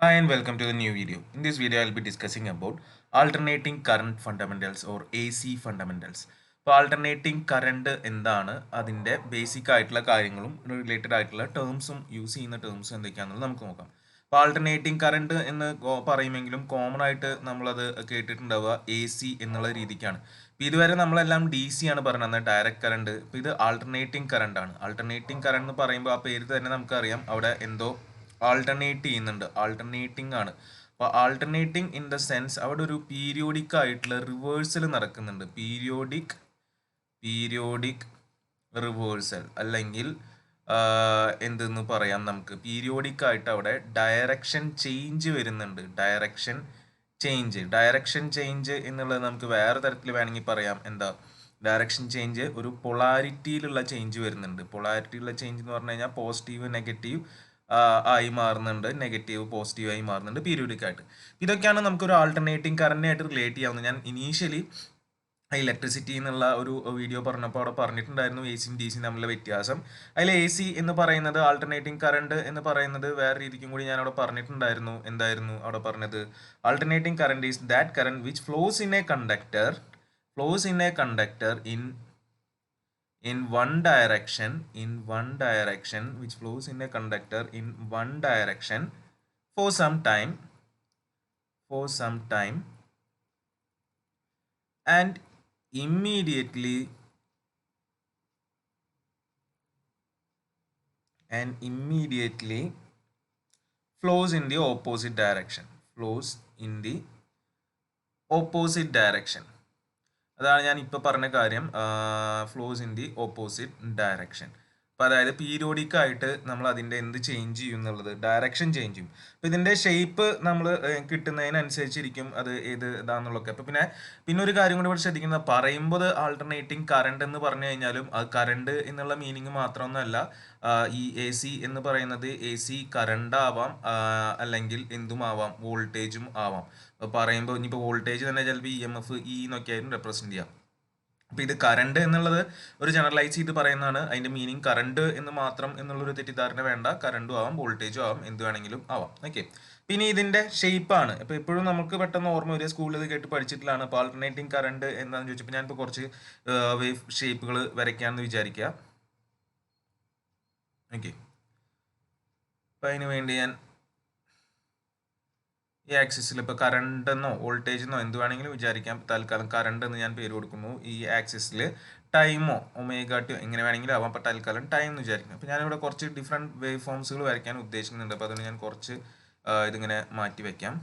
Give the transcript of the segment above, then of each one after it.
Hi and welcome to the new video. In this video, I'll be discussing about alternating current fundamentals or AC fundamentals. അപ്പോൾ alternating current എന്താണ്, അതിൻ്റെ basic ആയിട്ടുള്ള കാര്യങ്ങളും related ആയിട്ടുള്ള ടേംസും use ചെയ്യുന്ന ടേംസും എന്തൊക്കെയാണെന്നുള്ളത് നമുക്ക് നോക്കാം. അപ്പോൾ alternating current എന്ന് പറയുമെങ്കിലും കോമൺ ആയിട്ട് നമ്മളത് കേട്ടിട്ടുണ്ടാവുക AC എന്നുള്ള രീതിക്കാണ്. അപ്പോൾ ഇതുവരെ നമ്മളെല്ലാം DC ആണ് പറഞ്ഞത്, ഡയറക്റ്റ് കറണ്ട്. ഇപ്പോൾ ഇത് ആൾട്ടർനേറ്റിംഗ് കറണ്ട് ആണ്. ആൾട്ടർനേറ്റിംഗ് കറണ്ട് എന്ന് പറയുമ്പോൾ ആ പേര് തന്നെ നമുക്കറിയാം, അവിടെ എന്തോ ആൾട്ടർനേറ്റ് ചെയ്യുന്നുണ്ട്, ആൾട്ടർനേറ്റിംഗ് ആണ്. അപ്പോൾ ആൾട്ടർനേറ്റിംഗ് ഇൻ ദ സെൻസ് അവിടെ ഒരു പീരിയോഡിക് ആയിട്ടുള്ള റിവേഴ്സൽ നടക്കുന്നുണ്ട്. പീരിയോഡിക് റിവേഴ്സൽ അല്ലെങ്കിൽ എന്തെന്ന് പറയാം, നമുക്ക് പീരിയോഡിക് ആയിട്ട് അവിടെ ഡയറക്ഷൻ ചേഞ്ച് വരുന്നുണ്ട്. ഡയറക്ഷൻ ചേഞ്ച് എന്നുള്ളത് നമുക്ക് വേറെ തരത്തിൽ വേണമെങ്കിൽ പറയാം. എന്താ ഡയറക്ഷൻ ചേഞ്ച്? ഒരു പൊളാരിറ്റിയിലുള്ള ചേഞ്ച് വരുന്നുണ്ട്. പൊളാരിറ്റിയിലുള്ള ചേഞ്ച് എന്ന് പറഞ്ഞു കഴിഞ്ഞാൽ പോസിറ്റീവ് നെഗറ്റീവ് ആയി മാറുന്നുണ്ട്, നെഗറ്റീവ് പോസിറ്റീവ് ആയി മാറുന്നുണ്ട് പീരിയോഡിക് ആയിട്ട്. ഇതൊക്കെയാണ് നമുക്കൊരു ആൾട്ടർനേറ്റിംഗ് കറന്റിനായിട്ട് റിലേറ്റ് ചെയ്യാവുന്നത്. ഞാൻ ഇനീഷ്യലി ഇലക്ട്രിസിറ്റി എന്നുള്ള ഒരു വീഡിയോ പറഞ്ഞപ്പോൾ അവിടെ പറഞ്ഞിട്ടുണ്ടായിരുന്നു എ സിയും ഡി സിയും തമ്മിലുള്ള വ്യത്യാസം. അതിൽ എ സി എന്ന് പറയുന്നത്, ആൾട്ടർനേറ്റിംഗ് കറണ്ട് എന്ന് പറയുന്നത് വേറെ രീതിക്കും കൂടി ഞാൻ അവിടെ പറഞ്ഞിട്ടുണ്ടായിരുന്നു. എന്തായിരുന്നു അവിടെ പറഞ്ഞത്? Alternating current is that current which flows in a conductor in one direction which flows in a conductor in one direction for some time and immediately flows in the opposite direction. അതാണ് ഞാൻ ഇപ്പോൾ പറഞ്ഞ കാര്യം, flows in the opposite direction. അപ്പോൾ അതായത് periodic ആയിട്ട് നമ്മൾ അതിൻ്റെ എന്ത് ചേഞ്ച് ചെയ്യും എന്നുള്ളത്, ഡയറക്ഷൻ ചേഞ്ച് ചെയ്യും. അപ്പോൾ ഇതിൻ്റെ ഷേപ്പ് നമ്മൾ കിട്ടുന്നതിനനുസരിച്ചിരിക്കും അത് ഏത് ഇതാണെന്നുള്ളതൊക്കെ. അപ്പോൾ പിന്നെ ഒരു കാര്യം കൂടി ഇവിടെ ശ്രദ്ധിക്കുന്നത്, പറയുമ്പോൾ ആൾട്ടർനേറ്റിംഗ് കറണ്ട് എന്ന് പറഞ്ഞു കഴിഞ്ഞാലും അത് കറണ്ട് എന്നുള്ള മീനിങ് മാത്രമൊന്നുമല്ല. ഈ എ സി എന്ന് പറയുന്നത് എ സി കറണ്ട് ആവാം, അല്ലെങ്കിൽ എന്തുമാവാം, വോൾട്ടേജും ആവാം. പറയുമ്പോൾ ഇനിയിപ്പോൾ വോൾട്ടേജ് തന്നെ ചിലപ്പോൾ EMF എന്നൊക്കെ ആയിരുന്നു റെപ്രസെൻറ്റ് ചെയ്യാം. അപ്പോൾ ഇത് കറണ്ട് എന്നുള്ളത് ഒരു ജനറലൈസ് ചെയ്ത് പറയുന്നതാണ്. അതിൻ്റെ മീനിങ് കറണ്ട് എന്ന് മാത്രം എന്നുള്ളൊരു തെറ്റിദ്ധാരണ വേണ്ട. കറണ്ടും ആവാം, വോൾട്ടേജും ആവാം, എന്ത് വേണമെങ്കിലും ആവാം. ഓക്കെ, പിന്നെ ഇതിൻ്റെ ഷേപ്പാണ്. ഇപ്പോൾ എപ്പോഴും നമുക്ക് പെട്ടെന്ന് ഓർമ്മ വരിക, സ്കൂളിൽ ഇത് കേട്ട് പഠിച്ചിട്ടുള്ളതാണ്. അപ്പോൾ ആൾട്ടർനേറ്റിംഗ് കറണ്ട് എന്താണെന്ന് ചോദിച്ചപ്പോൾ ഞാനിപ്പോൾ കുറച്ച് വേവ് ഷേപ്പുകൾ വരയ്ക്കാമെന്ന് വിചാരിക്കുക. ഓക്കെ, അപ്പോൾ അതിന് വേണ്ടി ഞാൻ ഈ ആക്സിസിൽ ഇപ്പോൾ കറണ്ട് എന്നോ വോൾട്ടേജ് എന്നോ എന്ത് വേണമെങ്കിലും വിചാരിക്കാം. തൽക്കാലം കറണ്ട് എന്ന് ഞാൻ പേര് കൊടുക്കുന്നു. ഈ ആക്സിസിൽ ടൈമോ 𝜔𝑡 എങ്ങനെ വേണമെങ്കിലും ആവാം. അപ്പോൾ തൽക്കാലം ടൈം എന്ന് വിചാരിക്കും. അപ്പോൾ ഞാനിവിടെ കുറച്ച് ഡിഫറെൻറ്റ് വേവ് ഫോംസുകൾ വരയ്ക്കാൻ ഉദ്ദേശിക്കുന്നുണ്ട്. അപ്പോൾ അതുകൊണ്ട് ഞാൻ കുറച്ച് ഇതിങ്ങനെ മാറ്റി വയ്ക്കാം.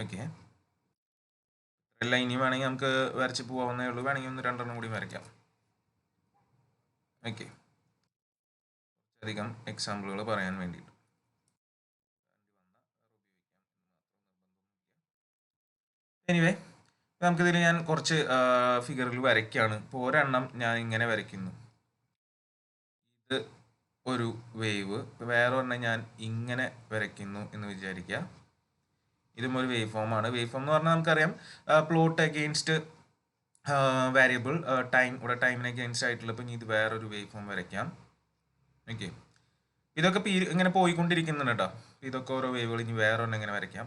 ഓക്കെ, എല്ലാം ഇനി വേണമെങ്കിൽ നമുക്ക് വരച്ച് പോകാവുന്നേ ഉള്ളൂ. വേണമെങ്കിൽ ഒന്ന് രണ്ടെണ്ണം കൂടി വരയ്ക്കാം. ഓക്കെ, അധികം എക്സാമ്പിളുകൾ പറയാൻ വേണ്ടിയിട്ട്. എനിവേ, നമുക്കിതിൽ ഞാൻ കുറച്ച് ഫിഗറുകൾ വരയ്ക്കുകയാണ്. ഇപ്പോൾ ഒരെണ്ണം ഞാൻ ഇങ്ങനെ വരയ്ക്കുന്നു, ഇത് ഒരു വേവ്. വേറെ ഒരെണ്ണം ഞാൻ ഇങ്ങനെ വരയ്ക്കുന്നു എന്ന് വിചാരിക്കുക. ഇതും ഒരു വേവ് ഫോമാണ്. വേവ് ഫോം എന്ന് പറഞ്ഞാൽ നമുക്കറിയാം, പ്ലോട്ട് അഗെയിൻസ്റ്റ് വേരിയബിൾ ടൈം, ഇവിടെ ടൈമിന് അഗെയിൻസ്റ്റ് ആയിട്ടുള്ള. ഇപ്പം ഇത് വേറൊരു വേവ് ഫോം വരയ്ക്കാം. ഓക്കെ, ഇതൊക്കെ ഇങ്ങനെ പോയിക്കൊണ്ടിരിക്കുന്നുണ്ട് കേട്ടോ. ഇതൊക്കെ ഓരോ വേവുകൾ. ഇനി വേറെ ഒരെണ്ണം ഇങ്ങനെ വരയ്ക്കാം.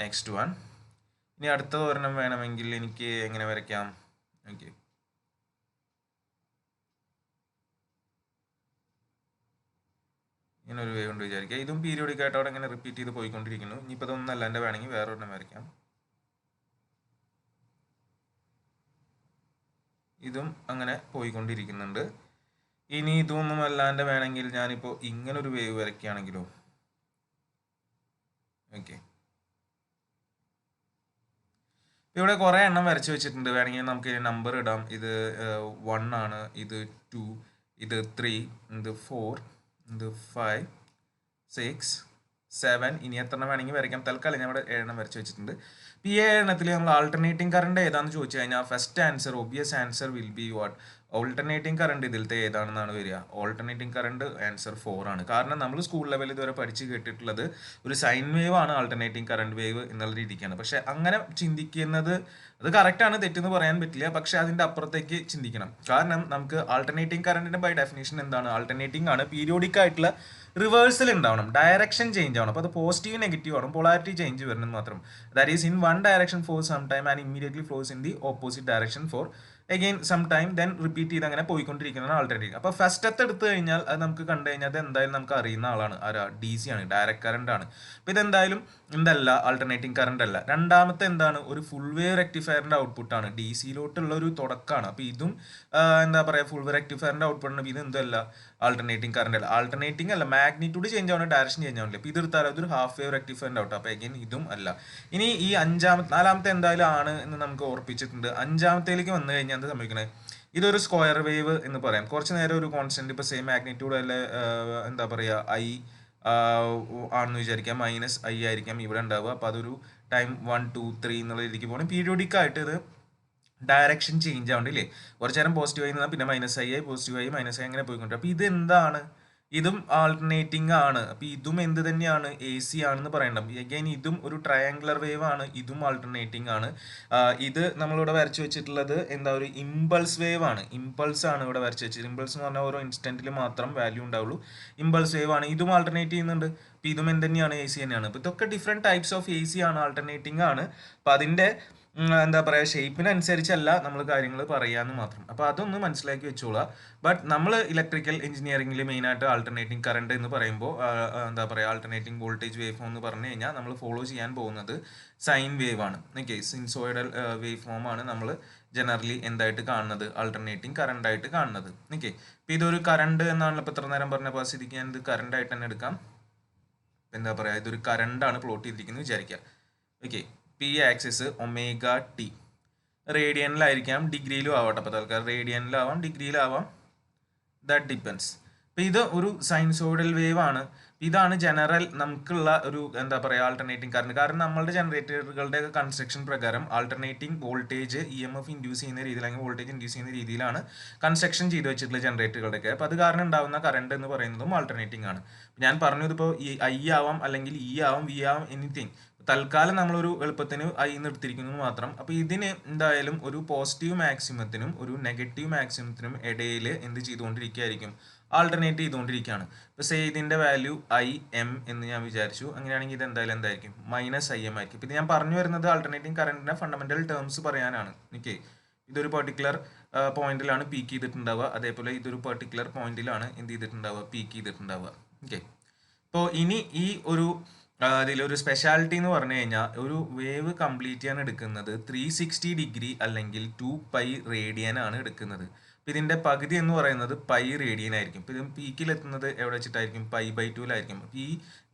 Next one. ഇനി അടുത്ത ഒരെണ്ണം വേണമെങ്കിൽ എനിക്ക് എങ്ങനെ വരയ്ക്കാം? ഓക്കെ, ഇങ്ങനെ ഒരു വേവ് കൊണ്ട് വിചാരിക്കുക. ഇതും പീരിയോഡിക് ആയിട്ട് അവിടെ ഇങ്ങനെ റിപ്പീറ്റ് ചെയ്ത് പോയിക്കൊണ്ടിരിക്കുന്നു. ഇനിയിപ്പോൾ ഇതൊന്നല്ല, എൻ്റെ വേണമെങ്കിൽ വേറെ ഒരെണ്ണം വരയ്ക്കാം. ഇതും അങ്ങനെ പോയിക്കൊണ്ടിരിക്കുന്നുണ്ട്. ഇനി ഇതൊന്നും അല്ലാണ്ട് വേണമെങ്കിൽ ഞാനിപ്പോൾ ഇങ്ങനൊരു വേവ് വരയ്ക്കുകയാണെങ്കിലോ? ഓക്കെ, ഇവിടെ കുറേ എണ്ണം വരച്ച് വെച്ചിട്ടുണ്ട്. വേണമെങ്കിൽ നമുക്ക് നമ്പർ ഇടാം. ഇത് 1 ആണ്, ഇത് 2, ഇത് 3, ഇത് 4, ഇത് 5, 6, 7. ഇനി എത്ര വേണമെങ്കിൽ വരയ്ക്കാം. തൽക്കാലം ഞാൻ ഇവിടെ 7 വരച്ച് വെച്ചിട്ടുണ്ട്. ഈ എണ്ണത്തിൽ നമ്മൾ ആൾട്ടർനേറ്റിംഗ് കറണ്ട് ഏതാണെന്ന് ചോദിച്ചു കഴിഞ്ഞാൽ first answer obvious answer will be what alternating current ഇതിലത്തെ ഏതാണെന്നാണ് വരിക. ഓൾട്ടർനേറ്റിംഗ് കറണ്ട് ആൻസർ 4 ആണ്. കാരണം നമ്മൾ സ്കൂൾ ലെവലിൽ ഇതുവരെ പഠിച്ച് കേട്ടിട്ടുള്ളത് ഒരു സൈൻ വേവ് ആണ് ആൾട്ടർനേറ്റിംഗ് കറണ്ട് വേവ് എന്നുള്ള രീതിക്കാണ്. പക്ഷെ അങ്ങനെ ചിന്തിക്കുന്നത് അത് കറക്റ്റാണ്, തെറ്റെന്ന് പറയാൻ പറ്റില്ല. പക്ഷെ അതിൻ്റെ അപ്പുറത്തേക്ക് ചിന്തിക്കണം. കാരണം നമുക്ക് ആൾട്ടർനേറ്റിംഗ് കറണ്ടിന്റെ ബൈ ഡെഫിനേഷൻ എന്താണ്? ആൾട്ടർനേറ്റിംഗ് ആണ്, പീരിയോഡിക് ആയിട്ടുള്ള റിവേഴ്സൽ ഉണ്ടാവണം, ഡയറക്ഷൻ ചേഞ്ച് ആവണം. അപ്പോൾ അത് പോസിറ്റീവ് നെഗറ്റീവ് ആണ്, പൊളാരിറ്റി ചേഞ്ച് വരണം മാത്രം. That is in one direction for some time and immediately flows in the opposite direction for again some time, then repeat ചെയ്ത് അങ്ങനെ പോയിക്കൊണ്ടിരിക്കുന്നതാണ് ആൾട്ടർനേറ്റിംഗ്. അപ്പോൾ ഫസ്റ്റത്തെ എടുത്തു കഴിഞ്ഞാൽ അത് നമുക്ക് കണ്ടു കഴിഞ്ഞാൽ അത് എന്തായാലും നമുക്ക് അറിയുന്ന ആളാണ്, ആരാ? DC ആണ്, ഡയറക്റ്റ് കറണ്ട് ആണ്. അപ്പോൾ ഇതെന്തായാലും എന്തല്ല, ആൾട്ടർനേറ്റിംഗ് കറണ്ട് അല്ല. രണ്ടാമത്തെ എന്താണ്? ഒരു ഫുൾ വേവ് റെക്ടിഫയറിന്റെ ഔട്ട്പുട്ട് ആണ്, DC-ലോട്ടുള്ള ഒരു തുടക്കമാണ്. അപ്പോൾ ഇതും എന്താ പറയുക, ഫുൾ വേവ് റെക്ടിഫയറിന്റെ ഔട്ട്പുട്ട് ആണ്. ഇത് എന്തല്ല, ആൾട്ടർനേറ്റിംഗ് കറണ്ട് അല്ല. ആൾട്ടർനേറ്റിംഗ് അല്ല, മാഗ്നിറ്റ്യൂഡ് ചേഞ്ച് ആവണം, ഡയറക്ഷൻ ചേഞ്ച് ആവണില്ല. അപ്പോൾ ഇത് എടുത്താൽ അതൊരു ഹാഫ് വേവ് റെക്ടിഫയറിന്റെ ഔട്ട്. അപ്പോൾ അഗൈൻ ഇതും അല്ല. ഇനി ഈ നാലാമത്തെ എന്തായാലും ആണ് എന്ന് നമുക്ക് ഓർപ്പിച്ചിട്ടുണ്ട്. അഞ്ചാമത്തേലേക്ക് വന്നു കഴിഞ്ഞാൽ എന്ത് സംഭവിക്കണേ? ഇതൊരു സ്ക്വയർ വേവ് എന്ന് പറയാം. കുറച്ച് നേരം ഒരു കോൺസ്റ്റന്റ്, ഇപ്പോൾ സെയിം മാഗ്നിറ്റ്യൂഡ് അല്ലെ, എന്താ പറയുക, I ആണെന്ന് വിചാരിക്കാം, -I ആയിരിക്കാം ഇവിടെ ഉണ്ടാവുക. അപ്പോൾ അതൊരു ടൈം 1 2 3 എന്നുള്ള രീതിക്ക് പോകണം. പീരിയോഡിക് ആയിട്ട് ഇത് ഡയറക്ഷൻ ചേഞ്ച് ആവണ്ടില്ലേ? കുറച്ച് നേരം പോസിറ്റീവ് ആയി നിന്നാൽ പിന്നെ -I പോസിറ്റീവ് ആയി -I അങ്ങനെ പോയിക്കൊണ്ടിരിക്കും. അപ്പോൾ ഇത് എന്താണ്? ഇതും ആൾട്ടർനേറ്റിംഗ് ആണ്. അപ്പോൾ ഇതും എന്ത് തന്നെയാണ്? AC ആണെന്ന് പറയണം. അഗൈൻ ഇതും ഒരു ട്രയാങ്കുലർ വേവ് ആണ്, ഇതും ആൾട്ടർനേറ്റിംഗ് ആണ്. ഇത് നമ്മളിവിടെ വരച്ചു വെച്ചിട്ടുള്ളത് എന്താ, ഒരു ഇമ്പൾസ് വേവ് ആണ്. ഇമ്പൾസ് ആണ് ഇവിടെ വരച്ചു വെച്ചത്. ഇമ്പൾസ് എന്ന് പറഞ്ഞാൽ ഓരോ ഇൻസ്റ്റന്റിൽ മാത്രം വാല്യൂ ഉണ്ടാവുള്ളൂ. ഇമ്പൾസ് വേവ് ആണ്. ഇതും ആൾട്ടർനേറ്റ് ചെയ്യുന്നുണ്ട്. അപ്പോൾ ഇതും എന്ത് തന്നെയാണ്? AC തന്നെയാണ്. അപ്പോൾ ഇതൊക്കെ ഡിഫറെൻറ്റ് ടൈപ്സ് ഓഫ് AC ആണ്, ആൾട്ടർനേറ്റിംഗ് ആണ്. അപ്പോൾ അതിൻ്റെ എന്താ പറയുക, ഷേപ്പിനനുസരിച്ചല്ല നമ്മൾ കാര്യങ്ങൾ പറയാമെന്ന് മാത്രം. അപ്പോൾ അതൊന്ന് മനസ്സിലാക്കി വെച്ചോളാം. ബട്ട് നമ്മൾ ഇലക്ട്രിക്കൽ എഞ്ചിനീയറിംഗിൽ മെയിനായിട്ട് ആൾട്ടർനേറ്റിംഗ് കറണ്ട് എന്ന് പറയുമ്പോൾ എന്താ പറയുക, ആൾട്ടർനേറ്റിംഗ് വോൾട്ടേജ് വേവ് ഫോം എന്ന് പറഞ്ഞു കഴിഞ്ഞാൽ നമ്മൾ ഫോളോ ചെയ്യാൻ പോകുന്നത് സൈൻ വേവ് ആണ്. ഓക്കെ, സിൻസോയിഡൽ വേവ് ഫോം ആണ് നമ്മൾ ജനറലി എന്തായിട്ട് കാണുന്നത്? ആൾട്ടർനേറ്റിംഗ് കറണ്ട് ആയിട്ട് കാണുന്നത്. ഓക്കെ, ഇപ്പോൾ ഇതൊരു കറണ്ട് എന്നാണല്ലോ ഇപ്പോൾ ഇത്ര നേരം പറഞ്ഞ സ്ഥിതിക്ക് ഞാൻ ഇത് കറണ്ട് ആയിട്ട് തന്നെ എടുക്കാം. എന്താ പറയുക, ഇതൊരു കറണ്ടാണ് പ്ലോട്ട് ചെയ്തിരിക്കുന്നത് വിചാരിക്കുക. ഓക്കെ, P ആക്സിസ് ω_t റേഡിയനിലായിരിക്കാം, ഡിഗ്രിയിലും ആവട്ടെ. അപ്പോൾ തൽക്കാലം റേഡിയനിലാവാം, ഡിഗ്രിയിലാവാം, ദാറ്റ് ഡിപ്പെൻസ്. അപ്പോൾ ഇത് ഒരു സൈൻസോയിഡൽ വേവ് ആണ്. ഇതാണ് ജനറൽ നമുക്കുള്ള ഒരു എന്താ പറയുക ആൾട്ടർനേറ്റിംഗ് കറണ്ട്. കാരണം നമ്മളുടെ ജനറേറ്ററുകളുടെ കൺസ്ട്രക്ഷൻ പ്രകാരം ആൾട്ടർനേറ്റിംഗ് വോൾട്ടേജ് EMF ഇൻഡ്യൂസ് ചെയ്യുന്ന രീതിയിൽ, അല്ലെങ്കിൽ വോൾട്ടേജ് ഇൻഡ്യൂസ് ചെയ്യുന്ന രീതിയിലാണ് കൺസ്ട്രക്ഷൻ ചെയ്ത് വെച്ചിട്ടുള്ള ജനറേറ്ററുകളുടെയൊക്കെ. അപ്പോൾ അത് കാരണം ഉണ്ടാകുന്ന കറണ്ട് എന്ന് പറയുന്നതും ആൾട്ടർനേറ്റിംഗ് ആണ്. ഞാൻ പറഞ്ഞത് ഇപ്പോൾ I ആവാം, അല്ലെങ്കിൽ E ആവാം, V ആവാം, എനിത്തിങ്. തൽക്കാലം നമ്മളൊരു എളുപ്പത്തിന് I എന്ന് എടുത്തിരിക്കുന്നത് മാത്രം. അപ്പോൾ ഇതിന് എന്തായാലും ഒരു പോസിറ്റീവ് മാക്സിമത്തിനും ഒരു നെഗറ്റീവ് മാക്സിമത്തിനും ഇടയിൽ എന്ത് ചെയ്തുകൊണ്ടിരിക്കുകയായിരിക്കും? ആൾട്ടർനേറ്റ് ചെയ്തുകൊണ്ടിരിക്കുകയാണ്. ഇപ്പോൾ സേ ഇതിൻ്റെ വാല്യൂ IM എന്ന് ഞാൻ വിചാരിച്ചു. അങ്ങനെയാണെങ്കിൽ ഇത് എന്തായാലും എന്തായിരിക്കും? -IM ആയിരിക്കും. ഇത് ഞാൻ പറഞ്ഞു വരുന്നത് ആൾട്ടർനേറ്റിംഗ് കറണ്ടിൻ്റെ ഫണ്ടമെന്റൽ ടേംസ് പറയാനാണ്. ഓക്കെ, ഇതൊരു പെർട്ടിക്കുലർ പോയിന്റിലാണ് പീക്ക് ചെയ്തിട്ടുണ്ടാവുക. അതേപോലെ ഇതൊരു പെർട്ടിക്കുലർ പോയിന്റിലാണ് എന്ത് ചെയ്തിട്ടുണ്ടാവുക? പീക്ക് ചെയ്തിട്ടുണ്ടാവുക. ഓക്കെ, അപ്പോൾ ഇനി ഈ ഒരു ഇതിലൊരു സ്പെഷ്യാലിറ്റി എന്ന് പറഞ്ഞു കഴിഞ്ഞാൽ ഒരു വേവ് കംപ്ലീറ്റ് ചെയ്യാൻ എടുക്കുന്നത് 360 ഡിഗ്രി അല്ലെങ്കിൽ 2π റേഡിയൻ ആണ് എടുക്കുന്നത്. അപ്പോൾ ഇതിൻ്റെ പകുതി എന്ന് പറയുന്നത് π റേഡിയൻ ആയിരിക്കും. ഇപ്പോൾ ഇത് പീക്കിലെത്തുന്നത് എവിടെ വെച്ചിട്ടായിരിക്കും? π/2 ഈ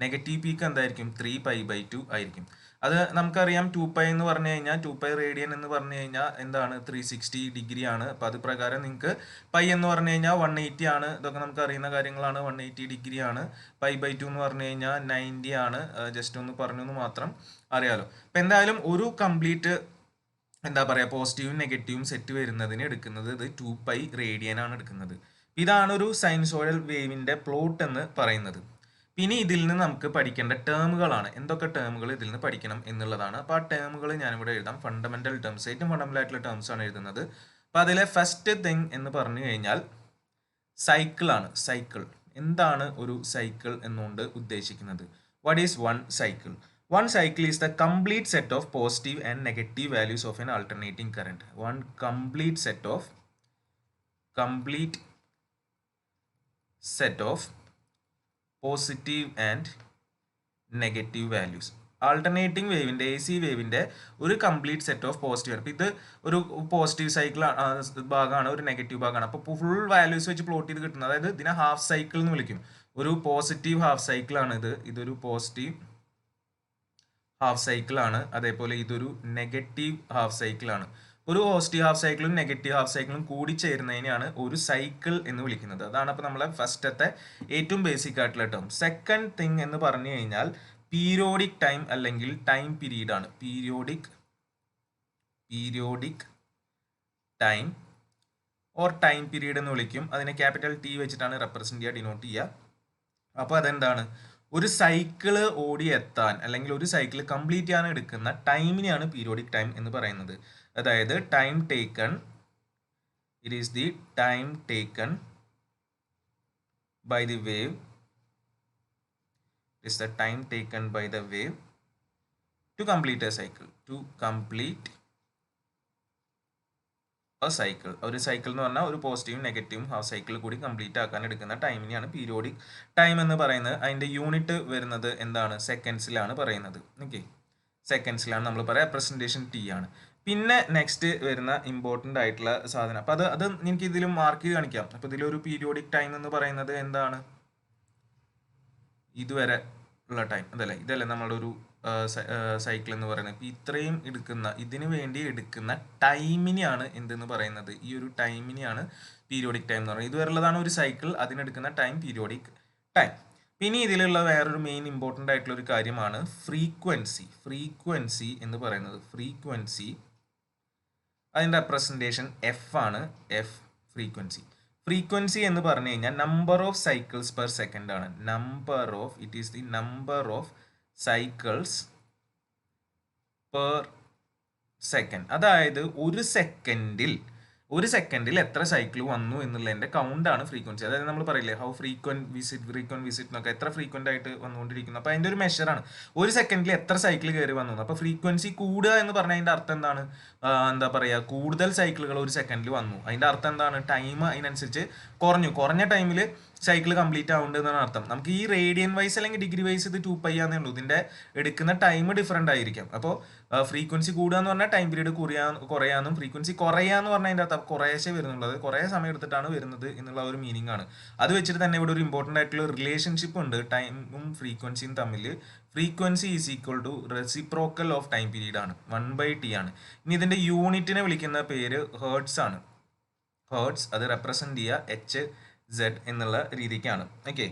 നെഗറ്റീവ് പീക്ക് എന്തായിരിക്കും? 3π/2 ആയിരിക്കും. അത് നമുക്കറിയാം 2π എന്ന് പറഞ്ഞു കഴിഞ്ഞാൽ 2π റേഡിയൻ എന്ന് പറഞ്ഞു കഴിഞ്ഞാൽ എന്താണ്? 360 ഡിഗ്രി ആണ്. അപ്പോൾ അത് പ്രകാരം നിങ്ങൾക്ക് π എന്ന് പറഞ്ഞു കഴിഞ്ഞാൽ 180 ആണ്. ഇതൊക്കെ നമുക്ക് അറിയുന്ന കാര്യങ്ങളാണ്. 180 ഡിഗ്രി ആണ്. π/2 എന്ന് പറഞ്ഞു കഴിഞ്ഞാൽ 90 ആണ്. ജസ്റ്റ് ഒന്ന് പറഞ്ഞു എന്ന് മാത്രം അറിയാലോ. അപ്പോൾ എന്തായാലും ഒരു കംപ്ലീറ്റ് എന്താ പറയുക പോസിറ്റീവും നെഗറ്റീവും സെറ്റ് വരുന്നതിന് എടുക്കുന്നത് ഇത് 2π റേഡിയൻ ആണ് എടുക്കുന്നത്. ഇതാണ് ഒരു സൈൻസോയിഡൽ വേവിൻ്റെ പ്ലോട്ട് എന്ന് പറയുന്നത്. പിന്നെ ഇതിൽ നിന്ന് നമുക്ക് പഠിക്കേണ്ട ടേമുകളാണ്. എന്തൊക്കെ ടേമുകൾ ഇതിൽ നിന്ന് പഠിക്കണം എന്നുള്ളതാണ്. അപ്പോൾ ആ ടേമുകൾ ഞാനിവിടെ എഴുതാം. ഫണ്ടമെന്റൽ ടേംസ്, ഏറ്റവും ഫണ്ടമെന്റൽ ആയിട്ടുള്ള ടേംസ് ആണ് എഴുതുന്നത്. അപ്പോൾ അതിലെ ഫസ്റ്റ് തിങ് എന്ന് പറഞ്ഞു കഴിഞ്ഞാൽ സൈക്കിൾ ആണ്. സൈക്കിൾ എന്താണ് ഒരു സൈക്കിൾ എന്നുകൊണ്ട് ഉദ്ദേശിക്കുന്നത്? What is one cycle? One cycle is the complete set of positive and negative values of an alternating current. One complete set of positive and negative values. Alternating വേവിൻ്റെ AC വേവിൻ്റെ ഒരു complete set of positive. അപ്പോൾ ഇത് ഒരു positive cycle ഭാഗമാണ്, ഒരു negative ഭാഗമാണ്. അപ്പോൾ ഫുൾ വാല്യൂസ് വെച്ച് പ്ലോട്ട് ചെയ്ത് കിട്ടുന്നത്, അതായത് ഇതിനെ ഹാഫ് സൈക്കിൾ എന്ന് വിളിക്കും. ഒരു പോസിറ്റീവ് ഹാഫ് സൈക്കിളാണ് ഇത്. ഇതൊരു പോസിറ്റീവ് ഹാഫ് സൈക്കിളാണ്. അതേപോലെ ഇതൊരു നെഗറ്റീവ് ഹാഫ് സൈക്കിളാണ്. ഒരു പോസിറ്റീവ് ഹാഫ് സൈക്കിളും നെഗറ്റീവ് ഹാഫ് സൈക്കിളും കൂടി ചേരുന്നതിനെയാണ് ഒരു സൈക്കിൾ എന്ന് വിളിക്കുന്നത്. അതാണ് അപ്പോൾ നമ്മളെ ഫസ്റ്റത്തെ ഏറ്റവും ബേസിക് ആയിട്ടുള്ള ടേം. സെക്കൻഡ് തിങ് എന്ന് പറഞ്ഞു കഴിഞ്ഞാൽ പീരിയോഡിക് ടൈം അല്ലെങ്കിൽ ടൈം പീരീഡ് ആണ്. Periodic periodic time or time period എന്ന് വിളിക്കും. അതിനെ ക്യാപിറ്റൽ ടി വെച്ചിട്ടാണ് റെപ്രസെന്റ് ചെയ്യുക, ഡിനോട്ട് ചെയ്യുക. അപ്പോൾ അതെന്താണ്, ഒരു സൈക്കിള് ഓടി എത്താൻ അല്ലെങ്കിൽ ഒരു സൈക്കിൾ കംപ്ലീറ്റ് ചെയ്യാൻ എടുക്കുന്ന ടൈമിനെയാണ് പീരിയോഡിക് ടൈം എന്ന് പറയുന്നത്. അതായത് time taken, it is the time taken by the wave, is the time taken by the wave to complete a cycle, to complete a cycle. ഒരു സൈക്കിൾ എന്ന് പറഞ്ഞാൽ ഒരു പോസിറ്റീവും നെഗറ്റീവും ഹാഫ് സൈക്കിൾ കൂടി കംപ്ലീറ്റ് ആക്കാൻ എടുക്കുന്ന ടൈമിനെയാണ് പീരിയോഡിക് ടൈം എന്ന് പറയുന്നത്. അതിൻ്റെ യൂണിറ്റ് വരുന്നത് എന്താണ്, സെക്കൻഡ്സിലാണ് പറയുന്നത്. ഓക്കെ, സെക്കൻഡ്സിലാണ് നമ്മൾ പറയുക. പ്രസൻറ്റേഷൻ ടി ആണ്. പിന്നെ നെക്സ്റ്റ് വരുന്ന ഇമ്പോർട്ടൻ്റ് ആയിട്ടുള്ള സാധനം, അപ്പോൾ അത് എനിക്ക് ഇതിലും മാർക്ക് ചെയ്ത് കാണിക്കാം. അപ്പോൾ ഇതിലൊരു പീരിയോഡിക് ടൈം എന്ന് പറയുന്നത് എന്താണ്, ഇതുവരെ ഉള്ള ടൈം ഇതല്ലേ നമ്മളുടെ ഒരു സൈക്കിൾ എന്ന് പറയുന്നത്. ഇപ്പോൾ ഇത്രയും എടുക്കുന്ന, ഇതിനു വേണ്ടി എടുക്കുന്ന ടൈമിനെയാണ് എന്തെന്ന് പറയുന്നത്, ഈ ഒരു ടൈമിനെയാണ് പീരിയോഡിക് ടൈം എന്ന് പറയുന്നത്. ഇതുവരെയുള്ളതാണ് ഒരു സൈക്കിൾ, അതിനെടുക്കുന്ന ടൈം പീരിയോഡിക് ടൈം. പിന്നെ ഇതിലുള്ള വേറൊരു മെയിൻ ഇമ്പോർട്ടൻ്റ് ആയിട്ടുള്ള ഒരു കാര്യമാണ് ഫ്രീക്വൻസി എന്ന് പറയുന്നത്. ഫ്രീക്വൻസി, അതിൻ്റെ റെപ്രസെൻറ്റേഷൻ എഫ് ആണ്. എഫ് ഫ്രീക്വൻസി എന്ന് പറഞ്ഞു കഴിഞ്ഞാൽ number of cycles per second ആണ്. It is the number of cycles per second. അതായത് ഒരു സെക്കൻഡിൽ എത്ര സൈക്കിൾ വന്നു എന്നുള്ളതിൻ്റെ കൗണ്ടാണ് ഫ്രീക്വൻസി. അതായത് നമ്മൾ പറയില്ലേ ഹൗ ഫ്രീക്വൻറ്റ് വിസിറ്റ് എന്നൊക്കെ, എത്ര ഫ്രീക്വൻ്റ് ആയിട്ട് വന്നുകൊണ്ടിരിക്കുന്നു. അപ്പോൾ അതിൻ്റെ ഒരു മെഷറാണ് ഒരു സെക്കൻഡിൽ എത്ര സൈക്കിൾ കയറി വന്നു. അപ്പോൾ ഫ്രീക്വൻസി കൂടുക എന്ന് പറഞ്ഞാൽ അതിൻ്റെ അർത്ഥം എന്താണ്, എന്താ പറയുക, കൂടുതൽ സൈക്കിളുകൾ ഒരു സെക്കൻഡിൽ വന്നു. അതിൻ്റെ അർത്ഥം എന്താണ്, ടൈം അതിനനുസരിച്ച് കുറഞ്ഞ ടൈമിൽ സൈക്കിൾ കംപ്ലീറ്റ് ആവുന്നുണ്ട് എന്നാണ് അർത്ഥം. നമുക്ക് ഈ റേഡിയൻ വൈസ് അല്ലെങ്കിൽ ഡിഗ്രി വൈസ് ഇത് 2π ആണെന്നേ ഉള്ളൂ. ഇതിൻ്റെ എടുക്കുന്ന ടൈം ഡിഫറെൻ്റ് ആയിരിക്കും. അപ്പോൾ ഫ്രീക്വൻസി കൂടുക എന്ന് പറഞ്ഞാൽ ടൈം പീരീഡ് കുറയാന്നും, ഫ്രീക്വൻസി കുറയാന്ന് പറഞ്ഞാൽ അതിൻ്റെ അർത്ഥം കുറേശ്ശേ വരുന്നുള്ളത്, കുറേ സമയം എടുത്തിട്ടാണ് വരുന്നത് എന്നുള്ള ഒരു മീനിങ് ആണ്. അത് വെച്ചിട്ട് തന്നെ ഇവിടെ ഒരു ഇമ്പോർട്ടൻ്റ് ആയിട്ടുള്ള റിലേഷൻഷിപ്പ് ഉണ്ട് ടൈമും ഫ്രീക്വൻസിയും തമ്മിൽ. Frequency is equal to reciprocal of time period ആണ്, 1/t ആണ്. ഇനി ഇതിൻ്റെ യൂണിറ്റിനെ വിളിക്കുന്ന പേര് ഹേർട്സ് ആണ്. അത് റെപ്രസെന്റ് ചെയ്യുക Hz എന്നുള്ള രീതിക്കാണ്. ഓക്കെ,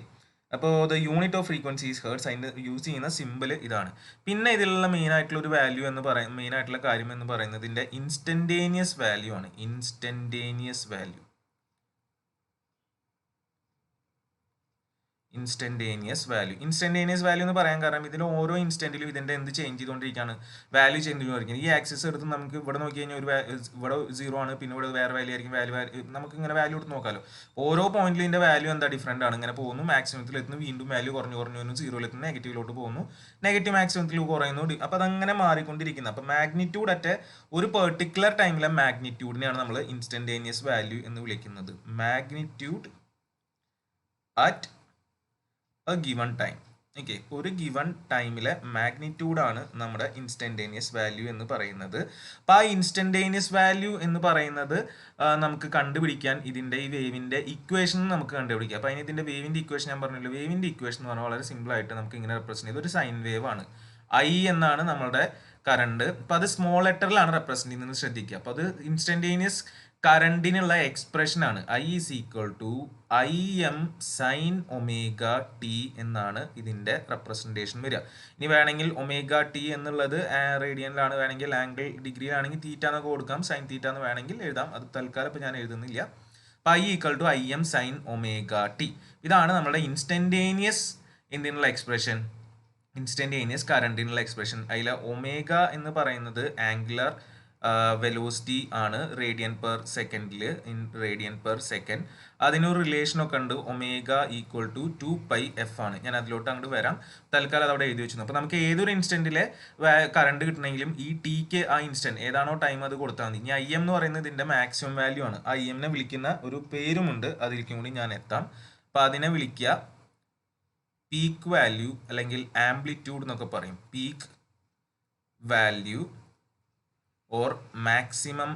അപ്പോൾ the unit of frequency is hertz. അതിൻ്റെ യൂസ് ചെയ്യുന്ന സിമ്പിൾ ഇതാണ്. പിന്നെ ഇതിലുള്ള മെയിൻ ആയിട്ടുള്ള ഒരു വാല്യൂ എന്ന് പറയുന്നത്, മെയിൻ ആയിട്ടുള്ള കാര്യം എന്ന് പറയുന്നത് ഇതിൻ്റെ ഇൻസ്റ്റൻറ്റേനിയസ് വാല്യൂ ആണ്. ഇൻസ്റ്റൻറ്റേനിയസ് വാല്യൂ എന്ന് പറയാൻ കാരണം ഇതിൽ ഓരോ ഇൻസ്റ്റന്റിലും ഇതിന്റെ എന്ത് ചേഞ്ച് ചെയ്തുകൊണ്ടിരിക്കുകയാണ്, വാല്യൂ ചേഞ്ച് ചെയ്തുകൊണ്ടിരിക്കുന്നത്. ഈ ആക്സിസ് എടുത്ത് നമുക്ക് ഇവിടെ നോക്കി കഴിഞ്ഞാൽ ഇവിടെ 0 ആണ്, പിന്നെ ഇവിടെ വേറെ വാല്യൂ ആയിരിക്കും. നമുക്ക് ഇങ്ങനെ വാല്യൂ എടുത്ത് നോക്കാമല്ലോ. ഓരോ പോയിന്റിൽ ഇതിന്റെ വാല്യൂ എന്താ ഡിഫറെന്റ് ആണ്. ഇങ്ങനെ പോകുന്നു, മാക്സിമത്തിൽ എത്തുന്നു, വീണ്ടും വാല്യൂ കുറഞ്ഞു വരുന്നു, 0 എത്തുന്നു, നെഗറ്റീവിലോട്ട് പോകുന്നു, നെഗറ്റീവ് മാക്സിമത്തിൽ കുറയുന്നു. അപ്പോൾ അതങ്ങനെ മാറിക്കൊണ്ടിരിക്കുന്നത്. അപ്പോൾ മാഗ്നിറ്റ്യൂഡ് അറ്റ് ഒരു പെർട്ടിക്കുലർ ടൈമിലെ മാഗ്നിറ്റ്യൂഡിനെയാണ് നമ്മൾ ഇൻസ്റ്റന്റേനിയസ് വാല്യൂ എന്ന് വിളിക്കുന്നത്. Magnitude at A given time. Okay, ഒരു ഗിവൺ ടൈമിലെ മാഗ്നിറ്റ്യൂഡാണ് നമ്മുടെ ഇൻസ്റ്റൻറ്റേനിയസ് വാല്യൂ എന്ന് പറയുന്നത്. അപ്പോൾ ആ ഇൻസ്റ്റൻറ്റേനിയസ് വാല്യൂ എന്ന് പറയുന്നത് നമുക്ക് കണ്ടുപിടിക്കാൻ ഇതിൻ്റെ ഈ വേവിൻ്റെ ഇക്വേഷൻ നമുക്ക് കണ്ടുപിടിക്കാം. അപ്പോൾ അതിന് ഇതിൻ്റെ വേവിൻ്റെ ഇക്വേഷൻ ഞാൻ പറഞ്ഞില്ല. വേവിൻ്റെ ഇക്വേഷൻ എന്ന് പറഞ്ഞാൽ വളരെ സിമ്പിളായിട്ട് നമുക്ക് ഇങ്ങനെ റെപ്രസെൻറ്റ് ചെയ്ത് ഒരു സൈൻ വേവ് ആണ്. I എന്നാണ് നമ്മളുടെ കറണ്ട്. അപ്പോൾ അത് സ്മോൾ ലെറ്ററിലാണ് റെപ്രസെൻറ്റ് ചെയ്യുന്നത്, ശ്രദ്ധിക്കുക. അപ്പോൾ അത് ഇൻസ്റ്റൻറ്റേനിയസ് കറണ്ടിനുള്ള എക്സ്പ്രഷൻ ആണ്. I is equal to Im sine omega t എന്നാണ് ഇതിൻ്റെ റെപ്രസെൻറ്റേഷൻ വരിക. ഇനി വേണമെങ്കിൽ ഒമേഗ ടി എന്നുള്ളത് റേഡിയനിലാണ്, വേണമെങ്കിൽ ആംഗിൾ ഡിഗ്രിയിലാണെങ്കിൽ തീറ്റ എന്നൊക്കെ കൊടുക്കാം, സൈൻ തീറ്റ എന്ന് വേണമെങ്കിൽ എഴുതാം. അത് തൽക്കാലം ഇപ്പോൾ ഞാൻ എഴുതുന്നില്ല. അപ്പോൾ I equal to Im sine omega t. ഇതാണ് നമ്മുടെ ഇൻസ്റ്റൻറ്റേനിയസ് എന്തിനുള്ള എക്സ്പ്രഷൻ, ഇൻസ്റ്റൻറ്റേനിയസ് കറണ്ടിനുള്ള എക്സ്പ്രഷൻ. അതിൽ ഒമേഗ എന്ന് പറയുന്നത് ആംഗുലർ വെലോസിറ്റി ആണ് റേഡിയൻ പെർ സെക്കൻഡിൽ, ഇൻ റേഡിയൻ പെർ സെക്കൻഡ്. അതിനൊരു റിലേഷനൊക്കെ ഉണ്ട്. ഒമേഗ ഈക്വൽ ടു 2πf ആണ്. ഞാൻ അതിലോട്ട് അങ്ങോട്ട് വരാം, തൽക്കാലം അതവിടെ എഴുതി വെച്ചു. അപ്പോൾ നമുക്ക് ഏതൊരു ഇൻസ്റ്റൻറ്റിലെ കറണ്ട് കിട്ടണമെങ്കിലും ഈ ടിക്ക് ആ ഇൻസ്റ്റൻറ്റ് ഏതാണോ ടൈം അത് കൊടുത്താൽ മതി. ഇനി Im എന്ന് പറയുന്നത് ഇതിൻ്റെ മാക്സിമം വാല്യൂ ആണ്. Imനെ വിളിക്കുന്ന ഒരു പേരുമുണ്ട്, അതിലേക്കും കൂടി ഞാൻ എത്താം. അപ്പോൾ അതിനെ വിളിക്കുക പീക്ക് വാല്യൂ അല്ലെങ്കിൽ ആംപ്ലിറ്റ്യൂഡ് എന്നൊക്കെ പറയും. Peak value or maximum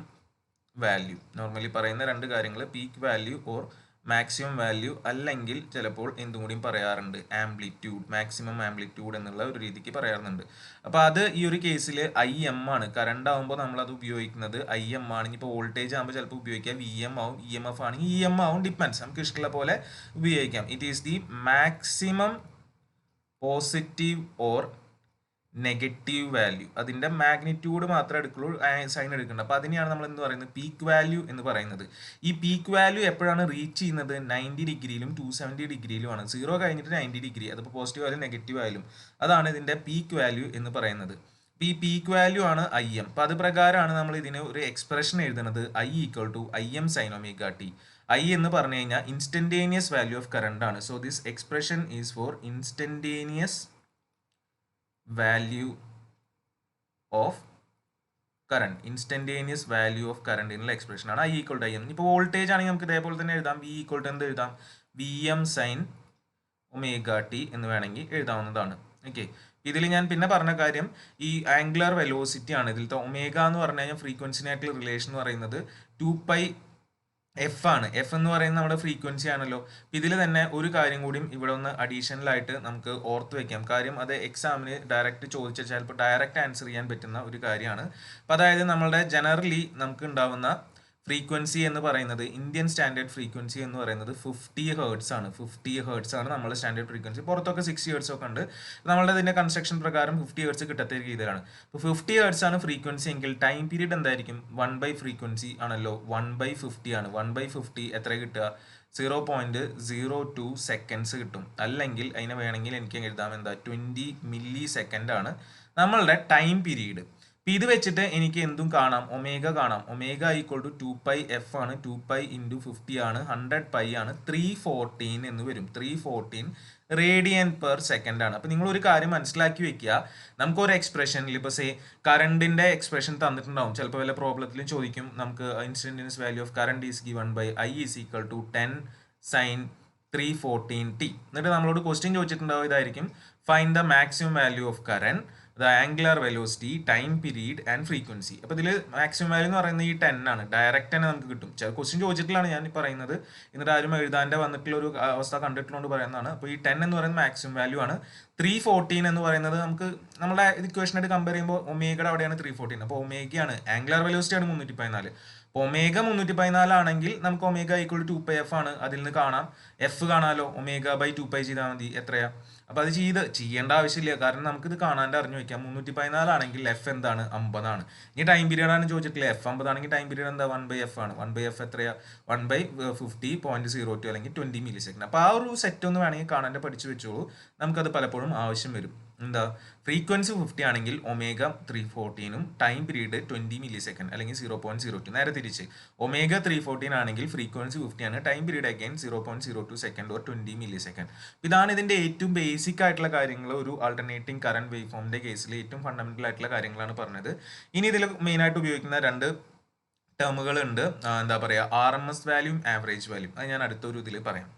value. Normally പറയുന്ന രണ്ട് കാര്യങ്ങൾ, peak value or maximum value, അല്ലെങ്കിൽ ചിലപ്പോൾ എന്തും കൂടിയും പറയാറുണ്ട് ആംപ്ലിറ്റ്യൂഡ്, മാക്സിമം ആംപ്ലിറ്റ്യൂഡ് എന്നുള്ള ഒരു രീതിക്ക് പറയാറുണ്ട്. അപ്പോൾ അത് ഈ ഒരു കേസിൽ Im ആണ്. കറണ്ട് ആകുമ്പോൾ നമ്മളത് ഉപയോഗിക്കുന്നത് Im ആണ്. ഇനിയിപ്പോൾ വോൾട്ടേജ് ആകുമ്പോൾ ചിലപ്പോൾ ഉപയോഗിക്കാം Vm ആവും, EMF ആണെങ്കിൽ EM ആവും, ഡിപ്പെൻസ്, നമുക്ക് ഇഷ്ടമുള്ള പോലെ ഉപയോഗിക്കാം. It is the maximum positive or negative value, അതിൻ്റെ മാഗ്നിറ്റ്യൂഡ് മാത്രമേ എടുക്കുള്ളൂ, സൈൻ എടുക്കേണ്ടത്. അപ്പോൾ അതിനെയാണ് നമ്മൾ എന്ത് പറയുന്നത്, പീക്ക് വാല്യൂ എന്ന് പറയുന്നത്. ഈ പീക്ക് വാല്യൂ എപ്പോഴാണ് റീച്ച് ചെയ്യുന്നത്, 90 ഡിഗ്രിയിലും 270 ഡിഗ്രിയിലുമാണ്. 0 കഴിഞ്ഞിട്ട് 90 ഡിഗ്രി, അതിപ്പോൾ പോസിറ്റീവ് ആയാലും നെഗറ്റീവ് ആയാലും, അതാണ് ഇതിൻ്റെ പീക്ക് വാല്യൂ എന്ന് പറയുന്നത്. അപ്പോൾ ഈ പീക്ക് വാല്യൂ ആണ് IM. അപ്പോൾ അത് പ്രകാരമാണ് നമ്മൾ ഇതിന് ഒരു എക്സ്പ്രഷൻ എഴുതുന്നത്, I=IM sin 𝜔t. I എന്ന് പറഞ്ഞു കഴിഞ്ഞാൽ ഇൻസ്റ്റന്റേനിയസ് വാല്യൂ ഓഫ് കറണ്ട് ആണ്. So this expression is for instantaneous value of current. Instantaneous value of current എന്നുള്ള എക്സ്പ്രഷൻ ആണ് I=IM. ഇപ്പോൾ വോൾട്ടേജ് ആണെങ്കിൽ നമുക്ക് ഇതേപോലെ തന്നെ എഴുതാം, V= എന്ത് എഴുതാം, VM sin 𝜔t എന്ന് വേണമെങ്കിൽ എഴുതാവുന്നതാണ്. ഓക്കെ, ഇതിൽ ഞാൻ പിന്നെ പറഞ്ഞ കാര്യം ഈ ആംഗുലർ വെലോസിറ്റി ആണ്. ഇതിലത്തെ ഒമേഗ എന്ന് പറഞ്ഞു കഴിഞ്ഞാൽ ഫ്രീക്വൻസിനായിട്ടുള്ള റിലേഷൻ എന്ന് പറയുന്നത് 2πf ആണ്. എഫ് എന്ന് പറയുന്നത് നമ്മുടെ ഫ്രീക്വൻസി ആണല്ലോ. ഇതിൽ തന്നെ ഒരു കാര്യം കൂടിയും ഇവിടെ ഒന്ന് അഡീഷണലായിട്ട് നമുക്ക് ഓർത്ത് വെക്കാം. കാര്യം അത് എക്സാമിന് ഡയറക്റ്റ് ചോദിച്ചാൽ ചിലപ്പോൾ ഡയറക്റ്റ് ആൻസർ ചെയ്യാൻ പറ്റുന്ന ഒരു കാര്യമാണ്. അപ്പോൾ അതായത് നമ്മളുടെ ജനറലി നമുക്ക് ഉണ്ടാവുന്ന ഫ്രീക്വൻസി എന്ന് പറയുന്നത്, ഇന്ത്യൻ സ്റ്റാൻഡേർഡ് ഫ്രീക്വൻസി എന്ന് പറയുന്നത് 50 ഹേർട്സ് ആണ്. 50 ഹേർട്സ് ആണ് നമ്മുടെ സ്റ്റാൻഡേർഡ് ഫ്രീക്വൻസി. പുറത്തൊക്കെ 60 ഹേർട്സ് ഒക്കെ ഉണ്ട്. നമ്മളുടെ ഇതിൻ്റെ കൺസ്ട്രക്ഷൻ പ്രകാരം 50 ഹേർട്സ് കിട്ടത്ത രീതിയിലാണ്. അപ്പോൾ 50 ഹേർട്സ് ആണ് ഫ്രീക്വൻസി എങ്കിൽ ടൈം പീരീഡ് എന്തായിരിക്കും, 1 ഫ്രീക്വൻസി ആണല്ലോ, 1/50 ആണ്. 1/50 എത്ര കിട്ടുക, 0.02 സെക്കൻഡ്സ് കിട്ടും. അല്ലെങ്കിൽ അതിനെ വേണമെങ്കിൽ എനിക്ക് എഴുതാം എന്താ, 20 മില്ലി സെക്കൻഡ് ആണ് നമ്മളുടെ ടൈം പീരീഡ്. അപ്പോൾ ഇത് വെച്ചിട്ട് എനിക്ക് എന്തും കാണാം, ഒമേഗ കാണാം. ഒമേഗ = 2πf ആണ്. 2π × 50 ആണ്, 100π ആണ്, 314 എന്ന് വരും. 314 റേഡിയൻ പെർ സെക്കൻഡ് ആണ്. അപ്പോൾ നിങ്ങൾ ഒരു കാര്യം മനസ്സിലാക്കി വെക്കുക, നമുക്കൊരു എക്സ്പ്രഷനിൽ ഇപ്പോൾ കറണ്ടിൻ്റെ എക്സ്പ്രഷൻ തന്നിട്ടുണ്ടാവും. ചിലപ്പോൾ വല്ല പ്രോബ്ലത്തിലും ചോദിക്കും, നമുക്ക് instantaneous value of current is given by I = 10 sin 314t. എന്നിട്ട് നമ്മളോട് ക്വസ്റ്റ്യൻ ചോദിച്ചിട്ടുണ്ടാവും, ഇതായിരിക്കും, find the maximum value of current, the angular velocity, time period and frequency. അപ്പോൾ ഇതിൽ മാക്സിമം വാല്യൂ എന്ന് പറയുന്നത് ഈ 10 ആണ്. ഡയറക്റ്റ് തന്നെ നമുക്ക് കിട്ടും. ചില ക്വസ്റ്റ്യൻ ചോദിച്ചിട്ടുള്ളതാണ് ഞാൻ പറയുന്നത്, എന്നിട്ട് ആരും എഴുതാൻ്റെ വന്നിട്ടുള്ള ഒരു അവസ്ഥ കണ്ടിട്ടുള്ളതുകൊണ്ട് പറയുന്നതാണ്. അപ്പോൾ ഈ 10 എന്ന് പറയുന്നത് മാക്സിമം വാല്യൂ ആണ്. 314 എന്ന് പറയുന്നത് നമുക്ക് നമ്മുടെ ഇക്വേഷനായിട്ട് കമ്പയർ ചെയ്യുമ്പോൾ ഒമേഗയുടെ അവിടെയാണ് 314. അപ്പോൾ ഒമേഗയാണ്, ആംഗുലർ വെലോസിറ്റി ആണ് 314. അപ്പോൾ ഒമേഗ 314 ആണെങ്കിൽ നമുക്ക് ഒമേഗ = 2πf ആണ്. അതിൽ നിന്ന് കാണാം, എഫ് കാണാമല്ലോ, ω/2π ചെയ്താൽ മതി. എത്രയാ, അപ്പോൾ അത് ചെയ്യേണ്ട ആവശ്യമില്ല, കാരണം നമുക്കിത് കാണാണ്ട് അറിഞ്ഞു വെക്കാം. 314 ആണെങ്കിൽ എഫ് എന്താണ്, 50 ആണ്. ഇനി ടൈം പീരീഡ് ആണ് ചോദിച്ചിട്ടില്ല, എഫ് 50 ആണെങ്കിൽ ടൈം പീരീഡ് എന്താ, 1/f ആണ്. 1/f എത്രയാ, 1/50.02 അല്ലെങ്കിൽ 20 മില്ലി സെക്കൻഡ്. അപ്പോൾ ആ ഒരു സെറ്റ് ഒന്ന് വേണമെങ്കിൽ കാണാണ്ട് പഠിച്ചു വെച്ചോളൂ, നമുക്കത് പലപ്പോഴും ആവശ്യം വരും. എന്താ, ഫ്രീക്വൻസി 50 ആണെങ്കിൽ ഒമേഗ 314ഉം ടൈം പീരീഡ് 20 മില്ലി സെക്കൻഡ് അല്ലെങ്കിൽ 0.02. നേരെ തിരിച്ച് ഒമേഗ 314 ആണെങ്കിൽ ഫ്രീക്വൻസി 50 ആണ്, time period again 0.02 second or 20 milli second. ഇതാണ് ഇതിൻ്റെ ഏറ്റവും ബേസിക് ആയിട്ടുള്ള കാര്യങ്ങൾ. ഒരു ആൾട്ടർനേറ്റിംഗ് കറണ്ട് വേവ് ഫോമിൻ്റെ കേസിൽ ഏറ്റവും ഫണ്ടമെന്റൽ ആയിട്ടുള്ള കാര്യങ്ങളാണ് പറഞ്ഞത്. ഇനി ഇതിൽ മെയിനായിട്ട് ഉപയോഗിക്കുന്ന 2 ടേമുകളുണ്ട്. എന്താ പറയുക, RMS വാല്യൂം ആവറേജ് വാല്യൂം. അത് ഞാൻ അടുത്തൊരു ഇതിൽ പറയാം.